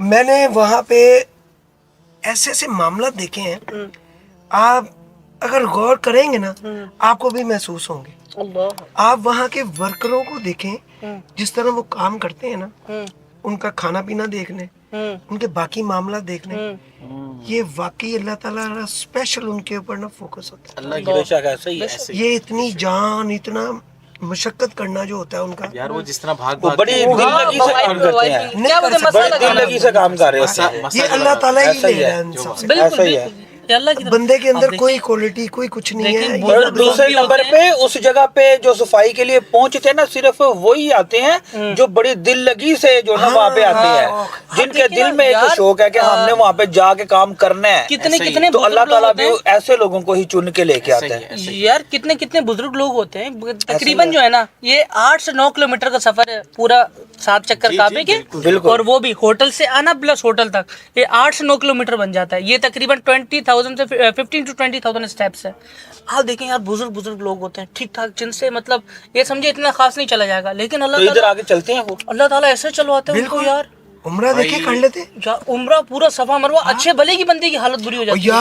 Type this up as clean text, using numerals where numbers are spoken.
میں نے وہاں پہ ایسے ایسے معاملات دیکھے ہیں, آپ اگر غور کریں گے نا آپ کو بھی محسوس ہوں گے. آپ وہاں کے ورکروں کو دیکھیں جس طرح وہ کام کرتے ہیں نا, ان کا کھانا پینا دیکھ لیں, ان کے باقی معاملات دیکھ لیں, یہ واقعی اللہ تعالیٰ اسپیشل ان کے اوپر نا فوکس ہوتا ہے. اللہ کی بے شک ایسا ہی ہے, ایسے ہی. یہ اتنی جان, اتنا مشقت کرنا جو ہوتا ہے ان کا, یار وہ جس طرح بھاگ وہ بھاگ بڑی دل لگی سے کام کرتے ہیں, کیا بولتے ہیں, بڑی مسئلہ دل لگی سے کام کر رہے ہوتے ہیں. یہ اللہ تعالیٰ ہی ایسا ہی لے رہا ہے, ہے ان سب سے. ایسا ہی ہے. یہ اللہ کی طرف. بندے کے اندر اب کوئی دیکھیں، کوالٹی کوئی کچھ نہیں ہے. لیکن اور بزرگ دوسرے بھی ہوتے نمبر پہ اس جگہ پہ جو صفائی کے لیے پہنچتے ہیں نا, صرف وہی آتے ہیں جو بڑی دل لگی سے جو نا وہاں پہ آتے ہیں, جن کے دل میں ایک شوق ہے کہ ہم نے وہاں پہ جا کے کام کرنا ہے. کتنے ایسا ہی کتنے تو اللہ بزرگ لوگ تعالیٰ ہوتے بھی ہیں ایسے لوگوں کو ہی چن کے لے کے ایسا آتا ہی ہے. ایسا ہی. یار, کتنے کتنے بزرگ لوگ ہوتے ہیں تقریباً جو ہے نا, یہ 8 سے 9 کلومیٹر کا سفر ہے پورا 7 چکر کعبے کے, بالکل. اور وہ بھی ہوٹل سے آنا پلس ہوٹل تک, یہ 8 سے 9 کلومیٹر بن جاتا ہے. یہ تقریباً 20,000 سے 15 to 20,000 اسٹیپس ہے. آپ دیکھیں یار, بزرگ لوگ ہوتے ہیں ٹھیک ٹھاک, جن سے مطلب یہ سمجھے اتنا خاص نہیں چلا جائے گا, لیکن تو اللہ ادھر تعالیٰ آگے چلتے ہیں وہ. اللہ تعالیٰ ایسے چلواتے ہیں ان کو بالکل. یار. عمرہ دیکھے کر لیتے. عمرہ پورا صفا مروہ, اچھے بھلے کی بندے کی حالت بری ہو اور جاتی ہے.